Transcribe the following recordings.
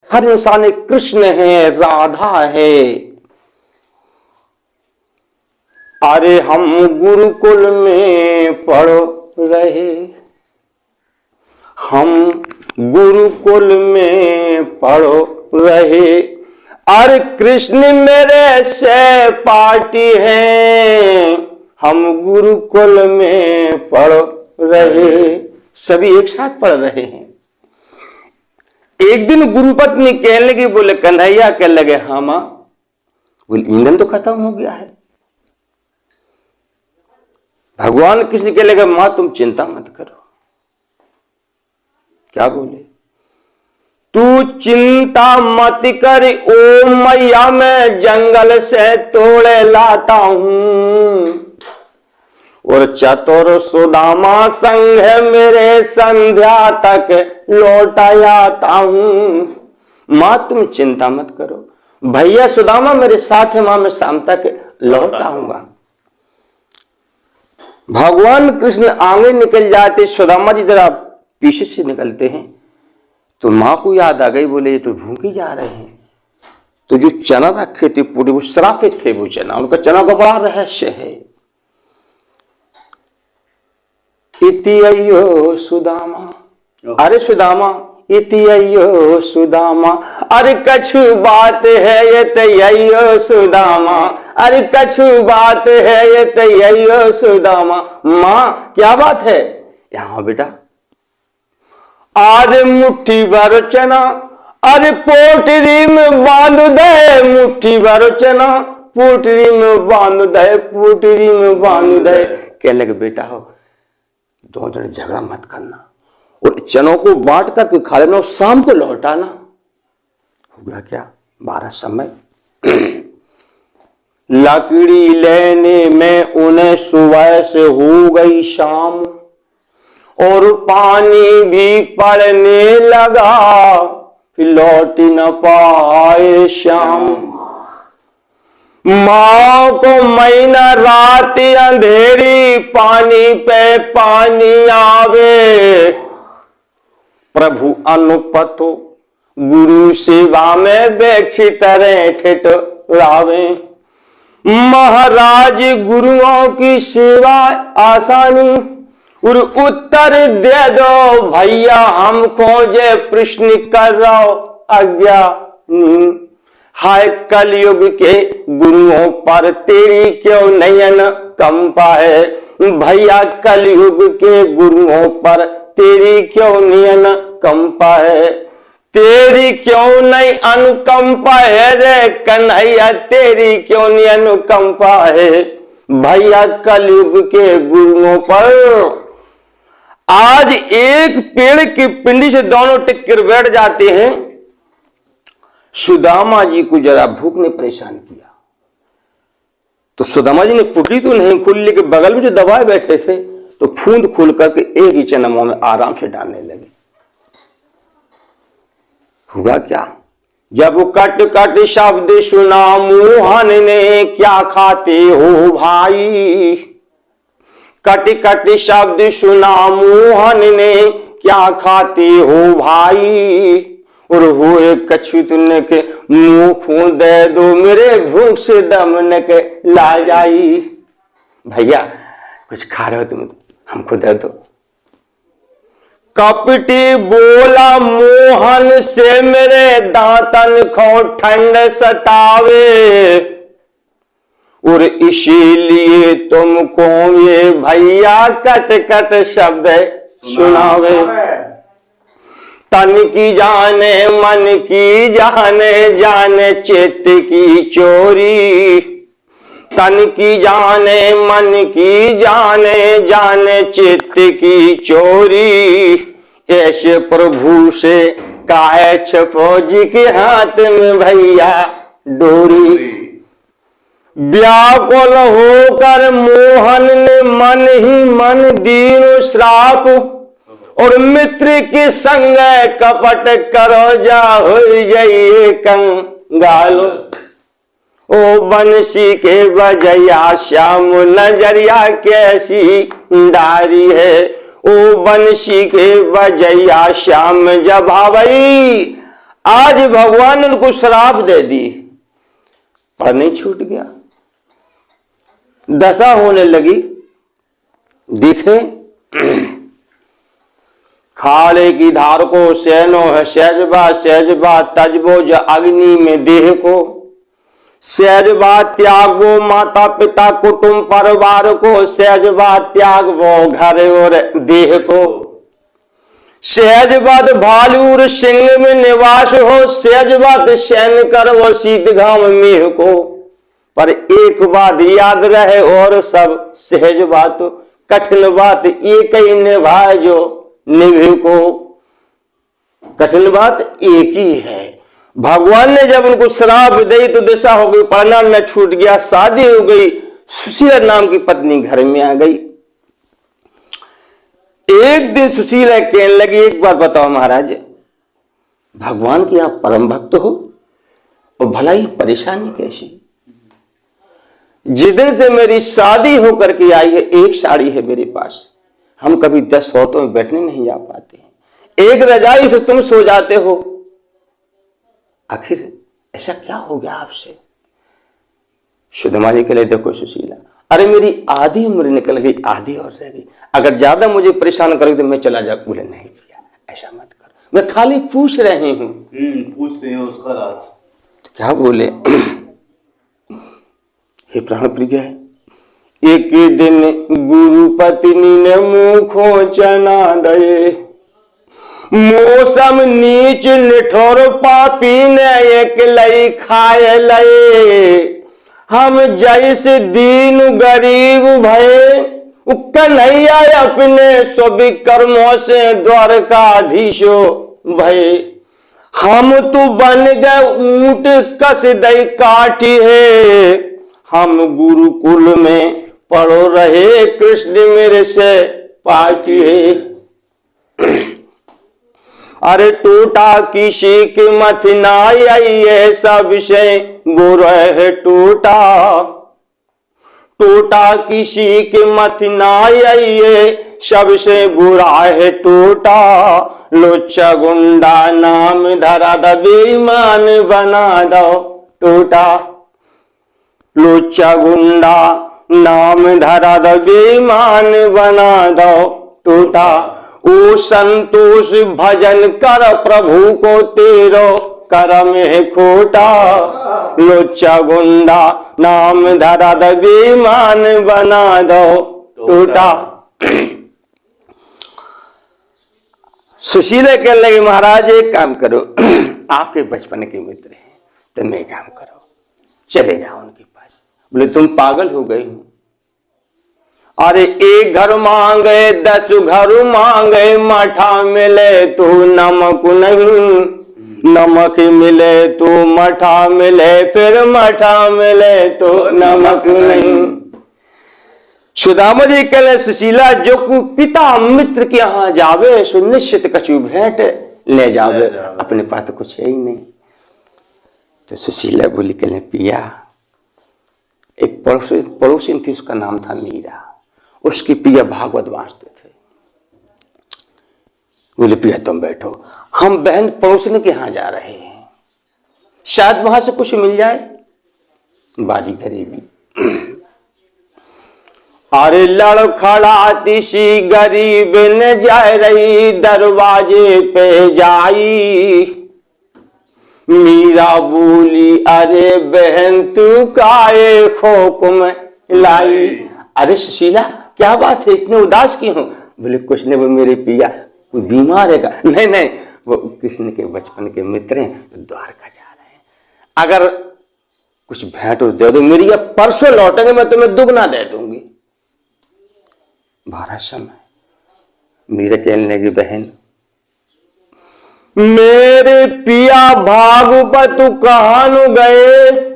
हर इंसान एक कृष्ण है, राधा है। अरे हम गुरुकुल में पढ़ रहे, हम गुरुकुल में पढ़ रहे, अरे कृष्ण मेरे से पार्टी हैं, हम गुरुकुल में पढ़ रहे। सभी एक साथ पढ़ रहे हैं। एक दिन गुरुपत्नी कहने लगी, बोले कन्हैया, कहने लगे हाँ मां। बोले ईंधन तो खत्म हो गया है। भगवान किसी के लगे, मां तुम चिंता मत करो। क्या बोले? तू चिंता मत कर, ओ मैया मैं जंगल से तोड़े लाता हूं, और चतुर सुदामा संग है मेरे संध्या तक लौट आता हूं। मां तुम चिंता मत करो, भैया सुदामा मेरे साथ है, मां मैं शाम तक लौट आऊंगा। भगवान कृष्ण आगे निकल जाते, सुदामा जी जरा पीछे से निकलते हैं, तो मां को याद आ गई। बोले ये तो भूखे जा रहे हैं। तो जो चना रखे थे पूरे, वो श्रापित थे। वो चना, उनका चना का बड़ा रहस्य है। इति अयो सुदामा, अरे सुदामा, इति अयो सुदामा, अरे कछु बात है ये तैयो सुदामा, अरे कछु बात है ये तैयो सुदामा। मां क्या बात है? यहां बेटा, आज मुट्ठी भर चना, अरे पोटरी में बांध दे, मुट्ठी भर चना पोटरी में बांध दे, पोटरी में बांध दे। कहने लगे बेटा हो, दो जन झगड़ा मत करना, और चनों को बांट कर खा लेना, और शाम को लौटाना। हो गया क्या? 12 समय। लकड़ी लेने में उन्हें सुबह से हो गई शाम, और पानी भी पड़ने लगा, फिर लौट न पाए श्याम। माँ को महीना रात अंधेरी, पानी पे पानी आवे, प्रभु अनुपतो गुरु सेवा में बेक्षित ठिठ रावे। महाराज गुरुओं की सेवा आसानी, और उत्तर दे दो भैया हमको, जे प्रश्न कर रहो आज्ञा। हाय कलयुग के गुरुओं पर तेरी क्यों नयन कंपा है, भैया कलयुग के गुरुओं पर तेरी क्यों नयन कंपा है, तेरी क्यों नहीं अनुकंपा है रे कन्हैया, तेरी क्यों नहीं अनुकंपा है, भैया कलयुग के गुरुओं पर। आज एक पेड़ की पिंडी से दोनों टिक कर बैठ जाते हैं। सुदामा जी को जरा भूख ने परेशान किया, तो सुदामा जी ने पुटली तो नहीं खोली, लेकिन बगल में जो दबाए बैठे थे, तो फूंद खोल करके एक ही चना मुंह में आराम से डालने लगे। हुआ क्या? जब कट कट शब्द सुना मोहन ने, क्या खाते हो भाई, कट कट शब्द सुना मोहन ने, क्या खाते हो भाई, और हुए कछु तुमने के मुंह फूं दे दो, मेरे भूख से दम न के ला जाई। भैया कुछ खा रहे हो तुम, हमको दे दो। कपटी बोला मोहन से, मेरे दांतन को ठंड सतावे, और इसीलिए तुमको ये भैया कट कट शब्द सुनावे। तन की जाने मन की जाने, जाने चित्त की चोरी, तन की जाने मन की जाने, जाने चित्त की चोरी, ऐसे प्रभु से काहे छपो जी के हाथ में भैया डोरी। व्याकुल होकर मोहन ने मन ही मन दीन श्राप, और मित्र के संग कपट करो जा हो जाइए कंगालो। ओ बंसी के बजैया श्याम नजरिया कैसी डारी है, ओ बंसी के बजैया श्याम जब आवई, आज भगवान ने उनको श्राप दे दी, पर नहीं छूट गया, दशा होने लगी। देखे खाले की धार को सैनो है सहजबा, सहजबा तजबो ज अग्नि में देह को, सहजबा त्यागो माता पिता कुटुंब परिवार को, सहजबा त्यागो घर और देह को, सहजबात भालूर सिंह में निवास हो, सहजबात सैन कर वो शीत घाम मेह को। पर एक बात याद रहे और सब सहज बात, कठिन बात एक ही निभाए जो निभे को। कठिन बात एक ही है। भगवान ने जब उनको श्राप दी तो दशा हो गई, परिणाम में छूट गया, शादी हो गई, सुशीला नाम की पत्नी घर में आ गई। एक दिन सुशीला कहने लगी, एक बात बताओ महाराज, भगवान के आप परम भक्त हो और भला ही परेशानी कैसी? जिस दिन से मेरी शादी होकर के आई है, एक साड़ी है मेरे पास, हम कभी 10 औरतों में बैठने नहीं जा पाते हैं, एक रजाई से तुम सो जाते हो, आखिर ऐसा क्या हो गया आपसे? सुदामा जी के लिए देखो सुशीला, अरे मेरी आधी उम्र निकल गई, आधी और रह गई, अगर ज्यादा मुझे परेशान करोगे तो मैं चला जा। बोले नहीं भैया ऐसा मत करो, मैं खाली पूछ रही हूं। पूछ रहे हैं उसका राज। तो क्या बोले, हे प्राण प्रिय है, एक दिन गुरु पत्नी ने मुखो चना दे, मौसम नीच निठोर पापी ने एक लई खाए लए, हम जैसे दीन गरीब भये, कन्हैया अपने सभी कर्मों से द्वारकाधीशो भये, हम तो बन गए ऊंट कस दई काठी है, हम गुरुकुल में पढ़ो रहे कृष्ण मेरे से पाठी है। अरे टूटा किसी की मत ना आई ऐसा विषय गुरु है टूटा, टूटा किसी की मत ना आई सबसे बुरा है टूटा, लोचा गुंडा नाम धरा द बेईमान बना दो टूटा, लोचा गुंडा नाम धरा द बेईमान बना दो टूटा, ओ संतोष भजन कर प्रभु को तेरो करम है खोटा, लोचा गुंडा नाम धरा द बेईमान बना दो टूटा। सुशीला कहने लगी, महाराज एक काम करो, आपके बचपन के मित्र हैं, तुम एक काम करो, चले जाओ उनके पास। बोले तुम पागल हो गई हो, अरे एक घर मांगे 10 घर मांगे, मठा मिले तो नमक नहीं, नमक मिले तो मठा मिले, फिर मठा मिले तो नमक नहीं। सुदामा जी कहले, सुशीला जो को पिता मित्र के यहाँ जावे सो निश्चित कछु भेंट ले जावे, अपने पास तो कुछ है ही नहीं। तो सुशीला बोली, कहले पिया, एक पड़ोसी थी, उसका नाम था मीरा, उसकी पिया भागवत बांटते थे। बोले पिया तुम बैठो, हम बहन पड़ोसी के यहां जा रहे हैं, शायद वहां से कुछ मिल जाए, बारी गरीबी। अरे लड़खड़ाती सी गरीब न जा रही, दरवाजे पे जाई, मीरा बोली अरे बहन तू काहे खोक में लाई। अरे सुशीला क्या बात है, इतने उदास क्यों हो? बोले कुछ नहीं, वो मेरे पिया बीमार है। नहीं नहीं, वो कृष्ण के बचपन के मित्र हैं, तो द्वारका जा रहे हैं, अगर कुछ भेंट दे दो मेरी, या परसों लौटेंगे, मैं तुम्हें दुगना दे दूंगी। 12 समय मेरे कहने की बहन, मेरे पिया भागवत कहां गए,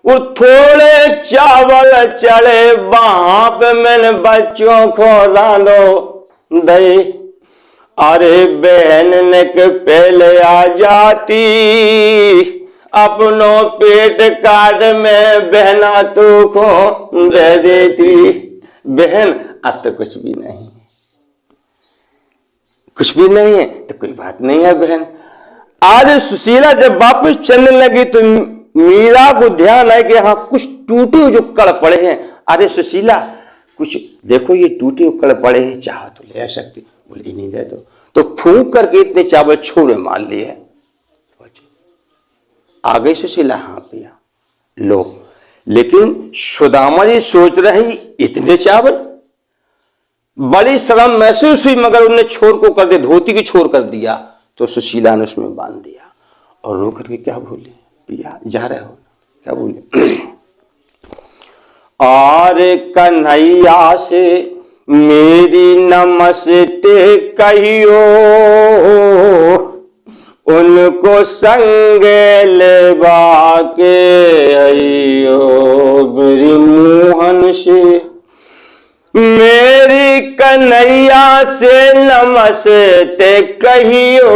वो थोड़े चावल चढ़े बाप मैंने बच्चों को रांधो दे। अरे बहन ने के पहले आ जाती, अपनों पेट काट में बहना तू को दे देती। बहन अब तो कुछ भी नहीं है, कुछ भी नहीं है तो कोई बात नहीं है बहन, आज सुशीला जब वापस चलने लगी तो मीरा को ध्यान है कि हाँ कुछ टूटे हुए जो कड़ पड़े हैं। अरे सुशीला कुछ देखो, ये टूटे हुए कड़ पड़े हैं, चाह तो ले आ सकती। बोले नहीं दे दो। तो फूंक करके इतने चावल छोड़े मान लिए। आ गई सुशीला, हाँ भैया लो। लेकिन सुदामा जी सोच रहे इतने चावल, बड़ी शर्म महसूस हुई, मगर उन्हें छोर को कर दिया, धोती की छोर कर दिया। तो सुशीला ने उसमें बांध दिया और रो करके क्या बोले, पिया जा रहे हो, क्या बोले, और कन्हैया से मेरी नमस्ते कहियो, उनको संग लेवा के अइयो, मेरी मोहन से मेरी कन्हैया से नमस्ते कहियो,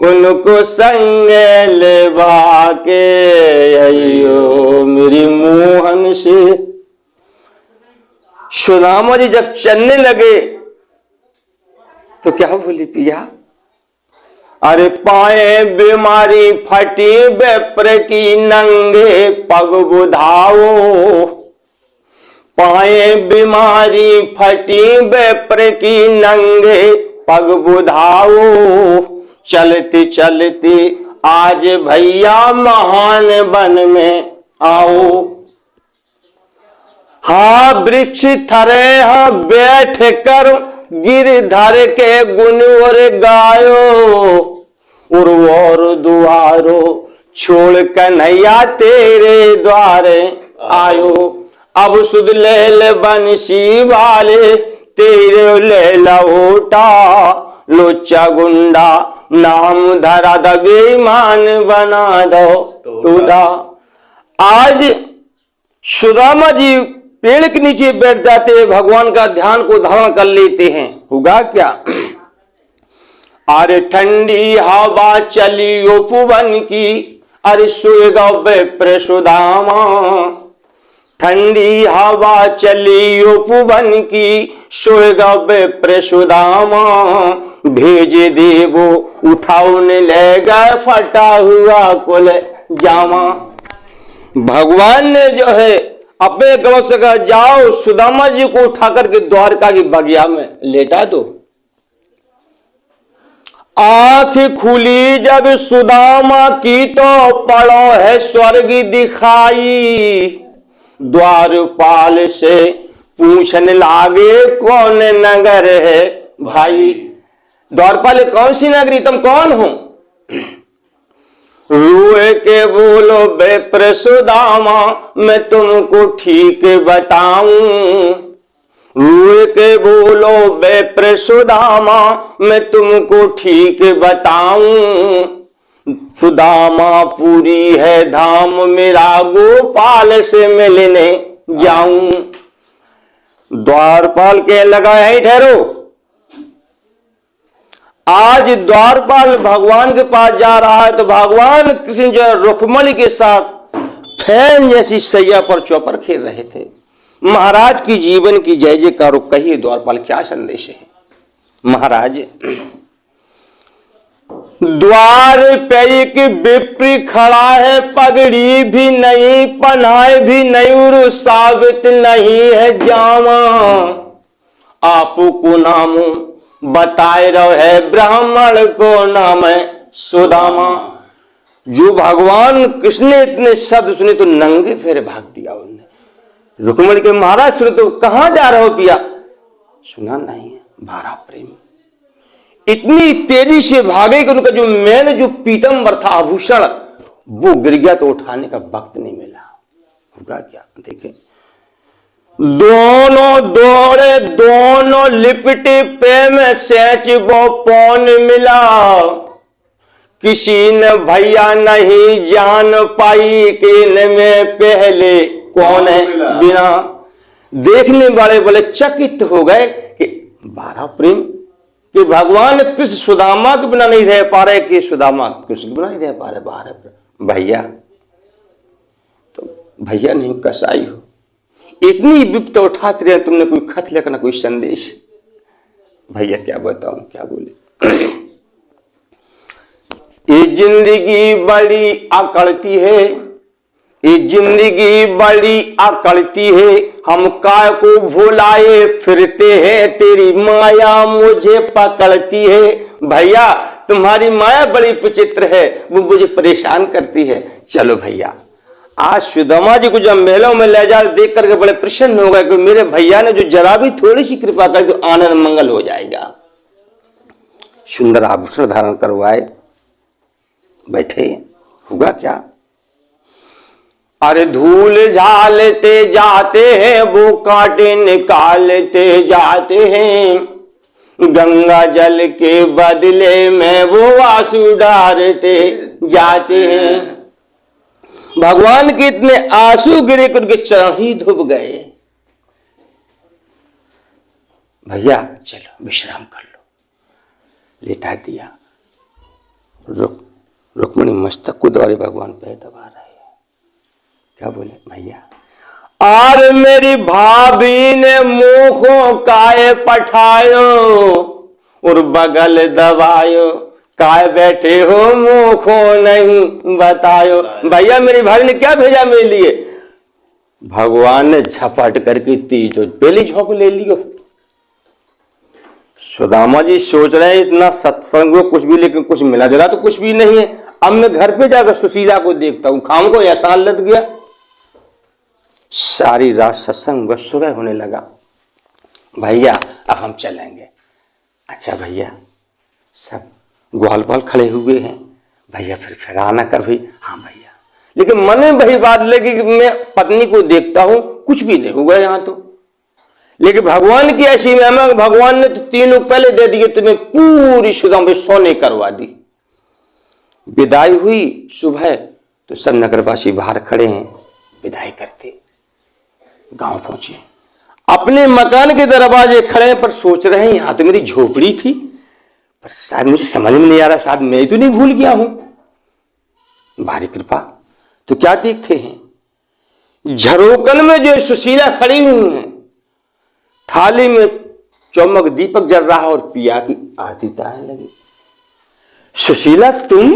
उनको संग लेवा के अइयो, मेरी मोहन से। सुदामा जी जब चलने लगे तो क्या बोली पिया, अरे पाए बीमारी फटी बेपर की नंगे पग बुधाओ, पाए बीमारी फटी बेपर की नंगे पग बुधाओ, चलते चलते आज भैया महान वन में आओ। हा वृक्ष थरे हा बैठ कर गिरधर के गुण और गायो, उर्वर दुआरो छोड़ कन्हैया तेरे द्वारे आयो। अब सुध ले बंसी वाले तेरे ले लौटा, लोचा गुंडा नाम धरा द बेईमान बना दो टूटा। आज सुदामा जी पेड़ के नीचे बैठ जाते हैं, भगवान का ध्यान को धारण कर लेते हैं। होगा क्या, अरे ठंडी हवा चली उपवन की, अरे सोएगा बेप्र सुदामा, ठंडी हवा चली उपवन की, सोएगा बेप्र सुदामा, भेज देवो उठाओ ने ले गए फटा हुआ कुल जामा। भगवान ने जो है अपने गौ से कहा जाओ सुदामा जी को उठा करके द्वारका की बगिया में लेटा दो। आंख खुली जब सुदामा की तो पड़ो है स्वर्ग दिखाई, द्वारपाल से पूछने लागे कौन नगर है भाई। द्वारपाल कौन सी नगरी, तुम कौन हो। रूए के बोलो बेप्र सुदामा, मैं तुमको ठीक बताऊं। रूए के बोलो बेप्र सुदामा, मैं तुमको ठीक बताऊं। सुदामा पूरी है धाम मेरा, गोपाल से मिलने जाऊं। द्वारपाल के लगा है ठहरो। आज द्वारपाल भगवान के पास जा रहा है तो भगवान कृष्ण जो रुक्मणी के साथ फैन जैसी सैया पर चौपर खेल रहे थे। महाराज की जीवन की जय जयकार कहिए द्वारपाल क्या संदेश है। महाराज द्वार पे एक विप्र खड़ा है, पगड़ी भी नहीं पहनाए भी नहीं और साबित नहीं है जामा। आपको नाम बताए रहो है, ब्राह्मण को नाम है सुदामा। जो भगवान कृष्ण ने इतने शब्द सुने तो नंगे फेरे भाग दिया उन्होंने। रुक्मणी के महाराज सुने तो कहां जा रहे हो पिया, सुना नहीं है भारा प्रेम। इतनी तेजी से भागे कि उनका जो मैन जो पीतम्बर था आभूषण वो गिर गया तो उठाने का वक्त नहीं मिला। होगा क्या देखे, दोनों दौड़े दोनों लिपटे पे में सेच वो पौन मिला। किसी ने भैया नहीं जान पाई कि इनमें पहले कौन है बिना। देखने वाले बोले चकित हो गए कि बारह प्रेम कि भगवान कृष्ण सुदामा के बिना नहीं रह पा रहे, कि सुदामा कृष्ण के बिना नहीं रह पा रहे। बारह भैया तो भैया नहीं कसाई हो, इतनी विपत उठाते रहे तुमने कोई खत लिखा ना कोई संदेश। भैया क्या बताऊं क्या बोले। ये जिंदगी बड़ी अकड़ती है, ये जिंदगी बड़ी अकड़ती है, हम काय को भुलाए फिरते हैं, तेरी माया मुझे पकड़ती है। भैया तुम्हारी माया बड़ी विचित्र है, वो मुझे परेशान करती है। चलो भैया, आज सुदामा जी को जब मेलों में ले जा देख करके बड़े प्रसन्न हो गए कि मेरे भैया ने जो जरा भी थोड़ी सी कृपा कर तो आनंद मंगल हो जाएगा। सुंदर आभूषण धारण करवाए, बैठे, होगा क्या? अरे धूल झालते जाते हैं, वो कांटे निकालते जाते हैं, गंगा जल के बदले में वो आंसू डालते जाते हैं। भगवान के इतने आंसू गिरे कि उनके चरण ही धुप गए। भैया चलो विश्राम कर लो, लेटा दिया। रुक्मिणी मस्तक को द्वारे भगवान पे दबा रहे हैं। क्या बोले भैया? और मेरी भाभी ने मुखों काय पठायो और बगल दबायो, काय बैठे हो मुखो नहीं बतायो। भैया मेरी भाभी ने क्या भेजा मेरे लिए? भगवान ने झपट करके तीज पहली झोंक ले लियो। सुदामा जी सोच रहे हैं इतना सत्संग कुछ भी, लेकिन कुछ मिला जुला तो कुछ भी नहीं है। अब मैं घर पे जाकर सुशीला को देखता हूं, खाम को एहसान लग गया। सारी रात सत्संग बस सुबह होने लगा। भैया अब हम चलेंगे। अच्छा भैया, सब ग्वाल बाल खड़े हुए हैं। भैया फिर आना कर भी। हाँ भैया, लेकिन मन में वही बात लगी कि मैं पत्नी को देखता हूं, कुछ भी नहीं हुआ यहां तो। लेकिन भगवान की ऐसी महिमा, भगवान ने तो 3 लोग पहले दे दिए, तुम्हें पूरी सुदामा में सोने करवा दी। विदाई हुई सुबह तो सब नगरवासी बाहर खड़े हैं, विदाई करते गांव पहुंचे। अपने मकान के दरवाजे खड़े पर सोच रहे हैं यहां तो मेरी झोपड़ी थी, पर शायद मुझे समझ में नहीं आ रहा, शायद मैं तो नहीं भूल गया हूं। भारी कृपा। तो क्या देखते हैं, झरोकन में जो सुशीला खड़ी हुई है, थाली में चौमक दीपक जल रहा और पिया की आरती उतारने लगी। सुशीला तुम?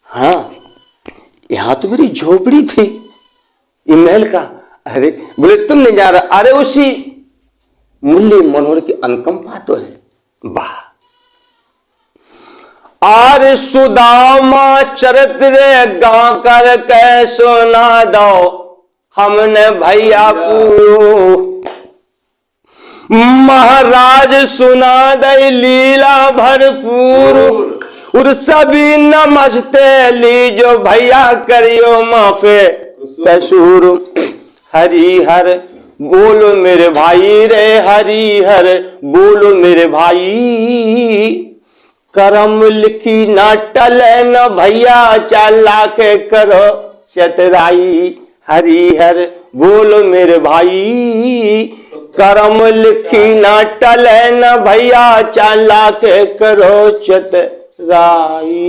हाँ, यहां तो मेरी झोपड़ी थी, ये महल का। अरे बोले तुम नहीं जा रहा? अरे उसी मूल्य मनोहर की अनुकंपा तो है। वाह! आर सुदामा चरित्र गा कर कै सुना दो, हमने भैया को महाराज सुना दे लीला भरपूर, और सभी नमस्ते लीजो भैया करियो माफे कसूर। हरिहर बोलो मेरे भाई रे, हरिहर बोलो मेरे भाई, करम लिखी ना टले न भैया, चाला के करो चतराई। हरिहर बोलो मेरे भाई, करम लिखी ना टले न भैया, चाला के करो चतराई।